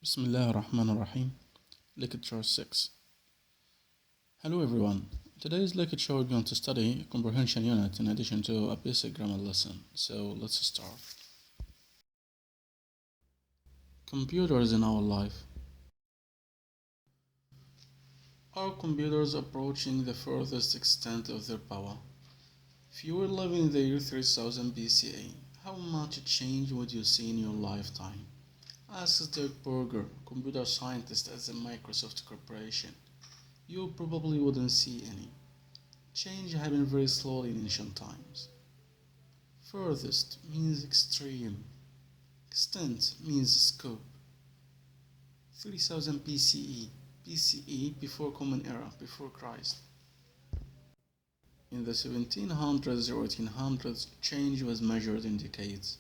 Bismillah ar-Rahman ar-Rahim. Lecture 6. Hello everyone. Today's lecture we're going to study a comprehension unit in addition to a basic grammar lesson. So let's start. Computers in our life. Are computers approaching the furthest extent of their power? If you were living in the year 3000 BCE, how much change would you see in your lifetime? Ask Dirk Berger, computer scientist at the Microsoft Corporation. You probably wouldn't see any. Change happened very slowly in ancient times. Furthest means extreme. Extent means scope. 3000 BCE. BCE before Common Era, before Christ. In the 1700s or 1800s, change was measured in decades.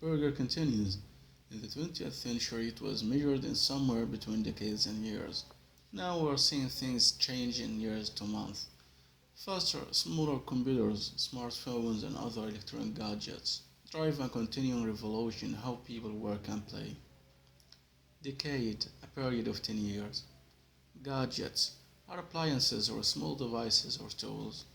Berger continues, in the 20th century it was measured in somewhere between decades and years. Now we're seeing things change in years to months. Faster, smaller computers, smartphones, and other electronic gadgets drive a continuing revolution in how people work and play. Decade, a period of 10 years. Gadgets are appliances or small devices or tools.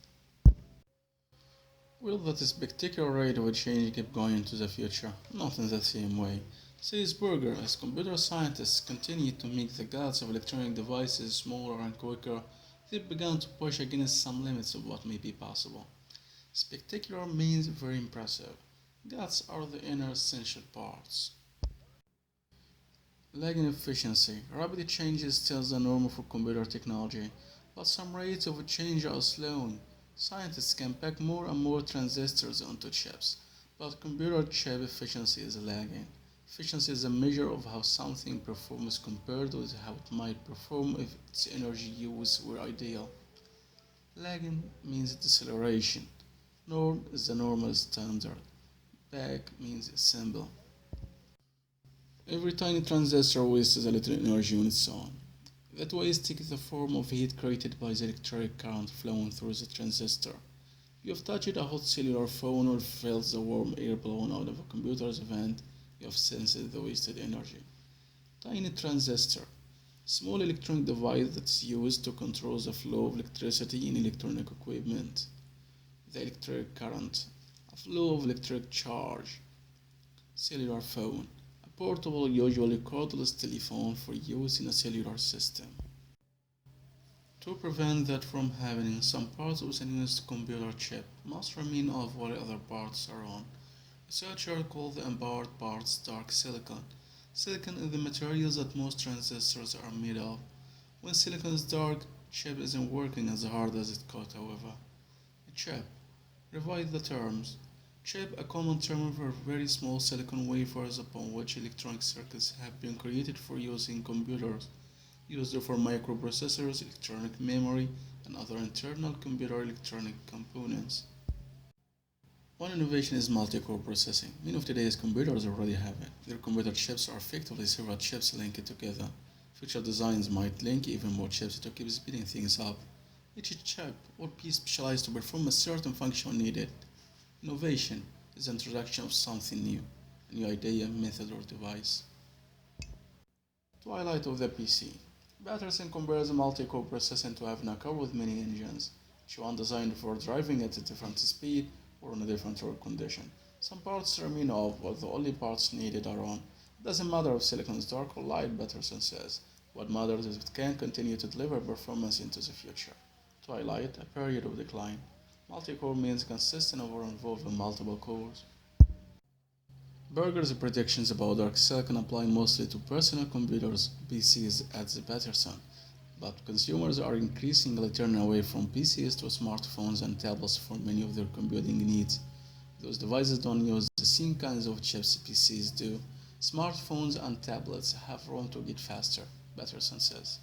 Will that spectacular rate of change keep going into the future? Not in the same way. Says Berger, as computer scientists continue to make the gates of electronic devices smaller and quicker, they began to push against some limits of what may be possible. Spectacular means very impressive. Gates are the inner essential parts. Lagging efficiency. Rapid change is still the norm for computer technology, but some rates of change are slowing. Scientists can pack more and more transistors onto chips, but computer chip efficiency is lagging. Efficiency is a measure of how something performs compared with how it might perform if its energy use were ideal. Lagging means deceleration. Norm is the normal standard. Pack means symbol. Every tiny transistor wastes a little energy on its own. That waste takes the form of heat created by the electric current flowing through the transistor. If you have touched a hot cellular phone or felt the warm air blown out of a computer's vent, you have sensed the wasted energy. Tiny transistor. Small electronic device that's used to control the flow of electricity in electronic equipment. The electric current. A flow of electric charge. Cellular phone. A portable, usually cordless telephone for use in a cellular system. To prevent that from happening, some parts of the newest computer chip must remain off while other parts are on. Researchers call the empowered parts dark silicon. Silicon is the material that most transistors are made of. When silicon is dark, chip isn't working as hard as it could, however. A chip. Revise the terms. Chip, a common term for very small silicon wafers upon which electronic circuits have been created for use in computers, used for microprocessors, electronic memory, and other internal computer electronic components. One innovation is multi-core processing. Many of today's computers already have it. Their computer chips are effectively several chips linked together. Future designs might link even more chips to keep speeding things up. Each chip will be specialized to perform a certain function needed. Innovation is the introduction of something new, a new idea, method, or device. Twilight of the PC. Patterson compares multi-core processing to having a car with many engines, each one designed for driving at a different speed or in a different road condition. Some parts remain off, while the only parts needed are on. It doesn't matter if silicon is dark or light, Patterson says. What matters is it can continue to deliver performance into the future. Twilight, a period of decline. Multi-core means consistent over involving multiple cores. Berger's predictions about dark silicon apply mostly to personal computers, PCs, at the Patterson, but consumers are increasingly turning away from PCs to smartphones and tablets for many of their computing needs. Those devices don't use the same kinds of chips PCs do. Smartphones and tablets have room to get faster, Patterson says.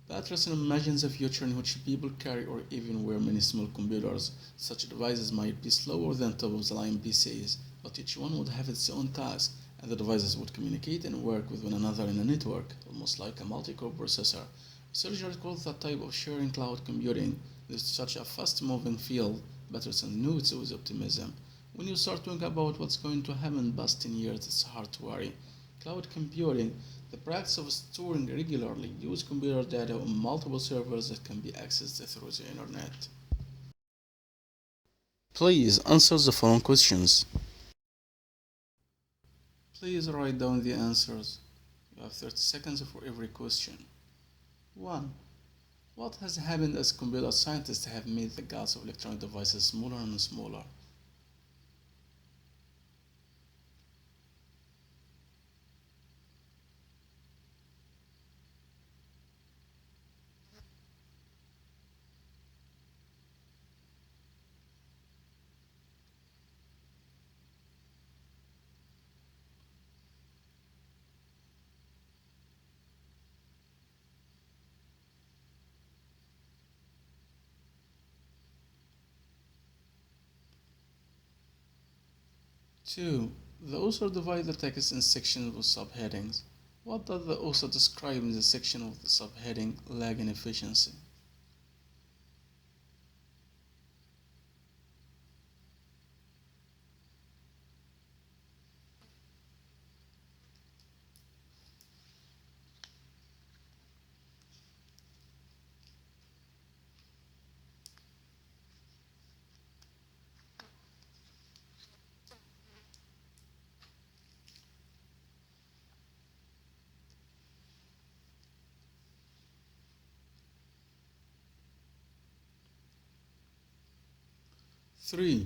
Patterson imagines a future in which people carry or even wear many small computers. Such devices might be slower than top-of-the-line PCs, but each one would have its own task, and the devices would communicate and work with one another in a network, almost like a multi-core processor. Researchers call that type of sharing cloud computing. It is such a fast-moving field, Patterson notes with optimism. When you start thinking about what's going to happen past 10 years, it's hard to worry. Cloud computing, the practice of storing regularly used computer data on multiple servers that can be accessed through the internet. Please answer the following questions. Please write down the answers. You have 30 seconds for every question. 1. What has happened as computer scientists have made the guts of electronic devices smaller and smaller? 2. The author divides the text in sections with subheadings. What does the author describe in the section with the subheading lag in efficiency? 3.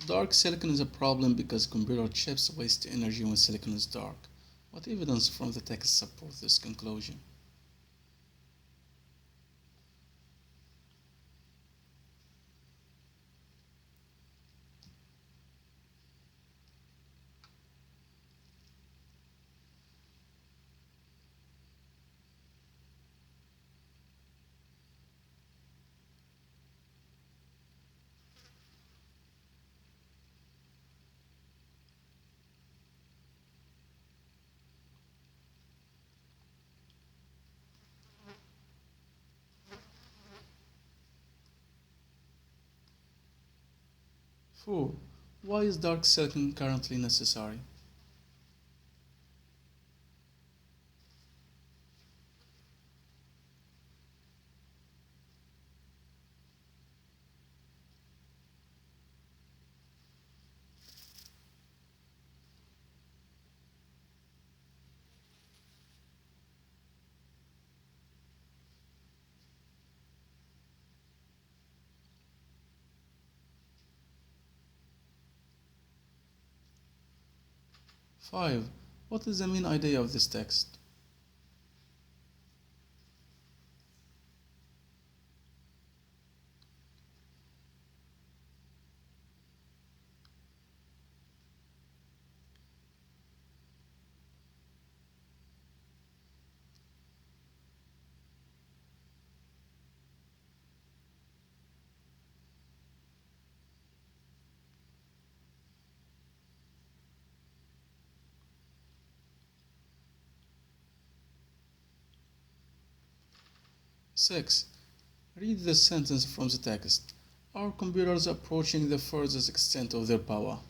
Dark silicon is a problem because computer chips waste energy when silicon is dark. What evidence from the text supports this conclusion? 4. Why is dark silicon currently necessary? 5. What is the main idea of this text? 6. Read the sentence from the text. Are computers approaching the furthest extent of their power?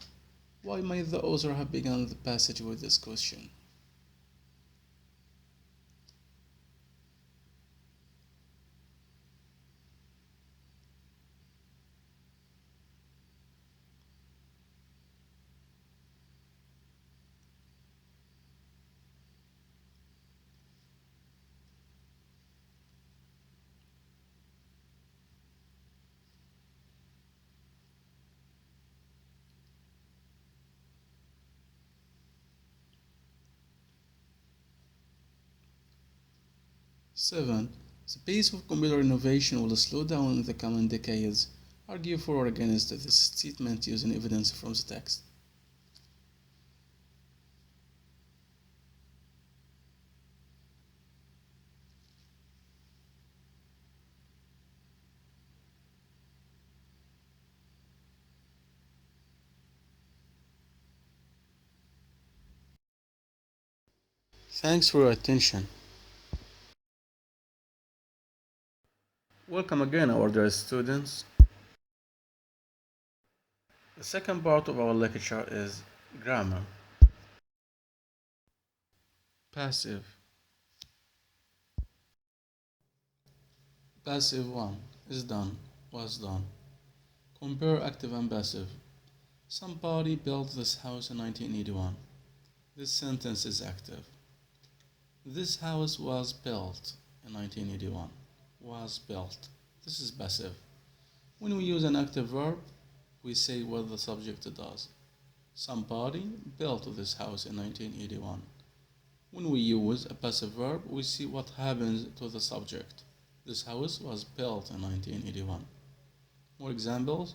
Why might the author have begun the passage with this question? 7. The pace of computer innovation will slow down in the coming decades. Argue for or against this statement using evidence from the text. 'Thanks for your attention. Welcome again, our dear students. The second part of our lecture is grammar. Passive. Passive 1 is done, was done. Compare active and passive. Somebody built this house in 1981. This sentence is active. This house was built in 1981. Was built. This is passive. When we use an active verb, we say what the subject does. Somebody built this house in 1981. When we use a passive verb, we see what happens to the subject. This house was built in 1981. More examples.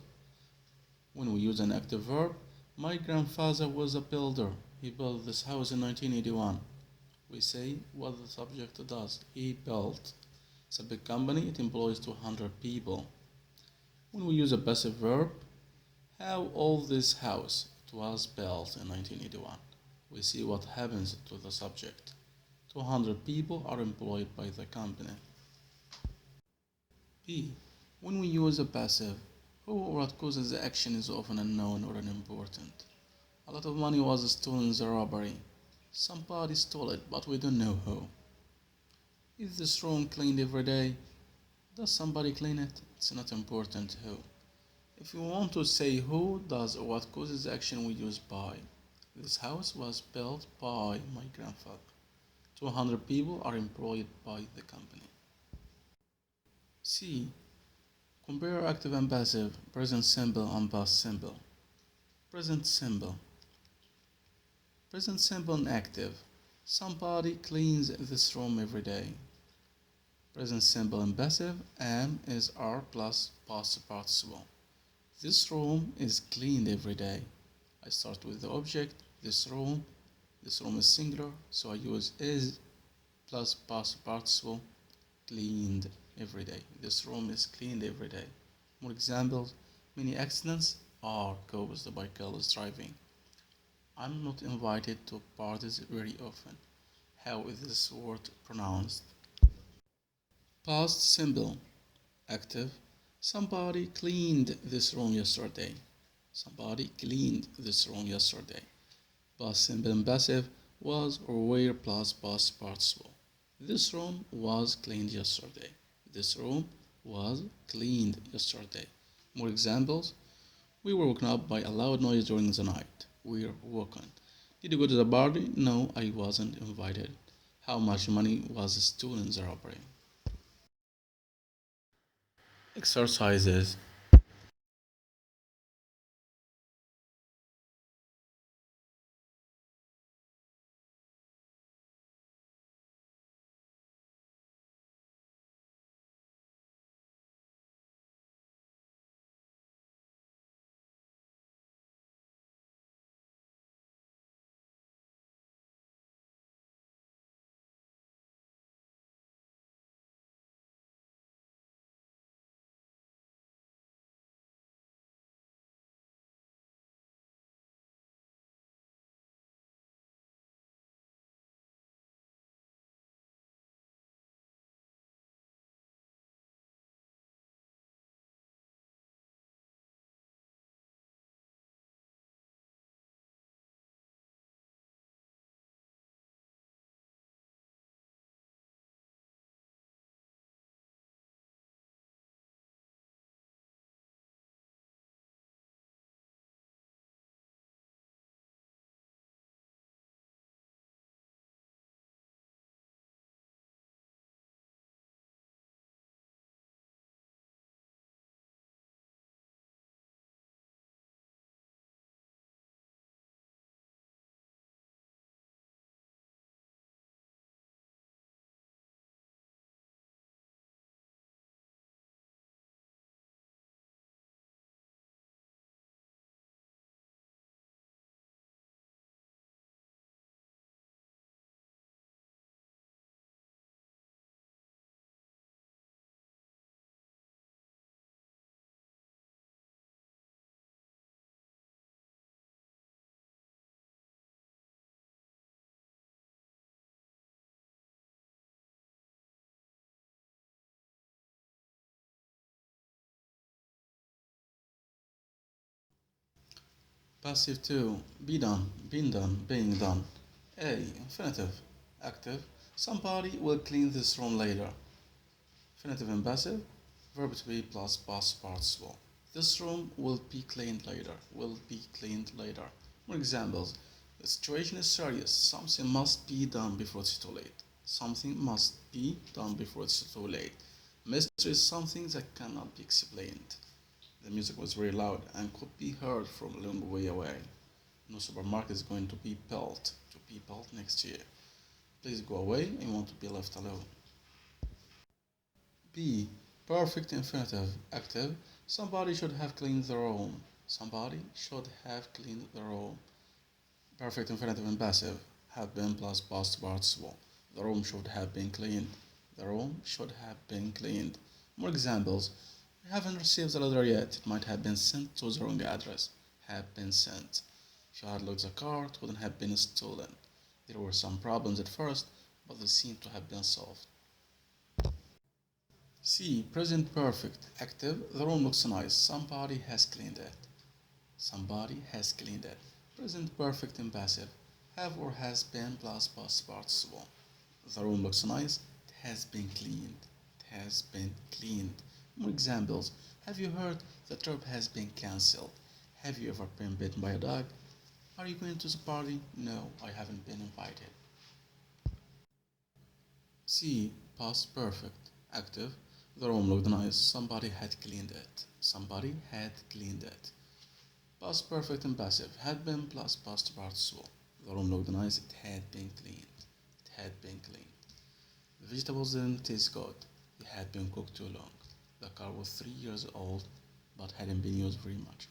When we use an active verb, my grandfather was a builder. He built this house in 1981. We say what the subject does. He built. It's a big company, it employs 200 people. When we use a passive verb, how old this house? It was built in 1981. We see what happens to the subject. 200 people are employed by the company. B. When we use a passive, who or what causes the action is often unknown or unimportant. A lot of money was stolen in the robbery. Somebody stole it, but we don't know who. Is this room cleaned every day? Does somebody clean it? It's not important who. If you want to say who does or what causes the action, we use by. This house was built by my grandfather. 200 people are employed by the company. C. Compare active and passive, present simple and past simple. Present simple. Present simple and active. Somebody cleans this room every day. Present simple and passive, am is are plus past participle. This room is cleaned every day. I start with the object, this room. This room is singular, so I use is plus past participle, cleaned every day. This room is cleaned every day. More examples, many accidents are caused by careless driving. I'm not invited to parties very often. How is this word pronounced? Past simple, active. Somebody cleaned this room yesterday. Somebody cleaned this room yesterday. Past simple and passive, was or were plus past participle. This room was cleaned yesterday. This room was cleaned yesterday. More examples. We were woken up by a loud noise during the night. We're woken. Did you go to the party? No, I wasn't invited. How much money was stolen in the robbery? Exercises. Passive 2. Be done, been done, being done. A. Infinitive. Active. Somebody will clean this room later. Infinitive and passive. Verb to be plus past participle. This room will be cleaned later. Will be cleaned later. More examples. The situation is serious. Something must be done before it's too late. Something must be done before it's too late. Mystery is something that cannot be explained. The music was very loud and could be heard from a long way away. No supermarket is going to be built next year. Please go away. I want to be left alone. B. Perfect infinitive. Active. Somebody should have cleaned the room. Somebody should have cleaned the room. Perfect infinitive and passive. Have been plus past participle. The room should have been cleaned. The room should have been cleaned. More examples. I haven't received the letter yet. It might have been sent to the wrong address. Have been sent. If you had locked the car, it wouldn't have been stolen. There were some problems at first, but they seem to have been solved. C. Present perfect. Active. The room looks nice. Somebody has cleaned it. Somebody has cleaned it. Present perfect and passive. Have or has been plus past participle. The room looks nice. It has been cleaned. It has been cleaned. More examples. Have you heard the trip has been cancelled? Have you ever been bitten by a dog? Are you going to the party? No, I haven't been invited. C. Past perfect. Active. The room looked nice. Somebody had cleaned it. Somebody had cleaned it. Past perfect and passive. Had been plus past participle. The room looked nice. It had been cleaned. It had been cleaned. The vegetables didn't taste good. They had been cooked too long. The car was 3 years old but hadn't been used very much.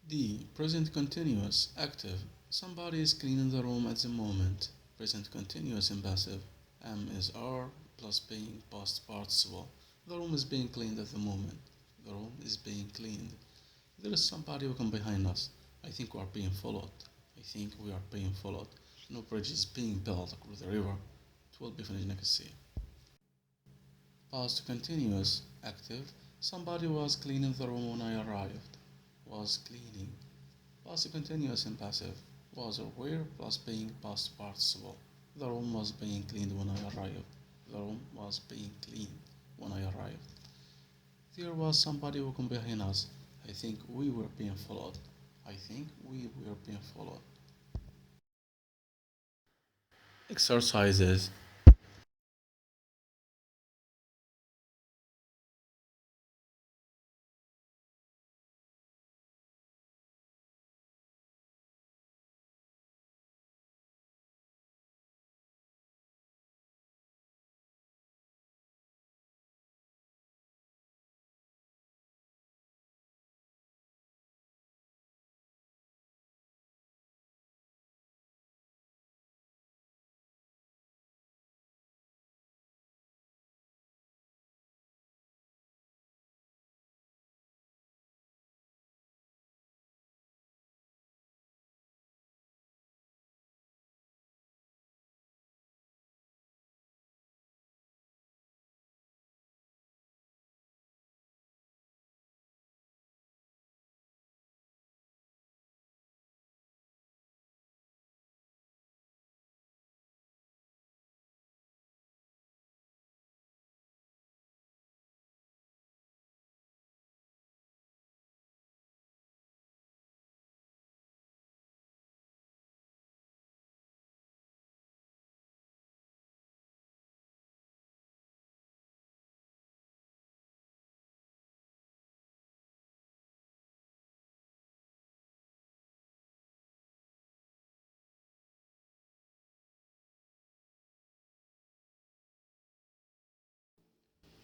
D. Present continuous. Active. Somebody is cleaning the room at the moment. Present continuous and passive. Am is are plus being past participle. The room is being cleaned at the moment. The room is being cleaned. There is somebody walking behind us. I think we are being followed. I think we are being followed. No bridge is being built across the river. It will be finished next year. Past continuous. Active. Somebody was cleaning the room when I arrived. Was cleaning. Past continuous and passive. Was or were plus being past participle. The room was being cleaned when I arrived. The room was being cleaned when I arrived. There was somebody walking behind us. I think we were being followed. I think we were being followed. Exercises.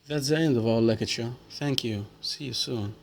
That's the end of our lecture. Thank you. See you soon.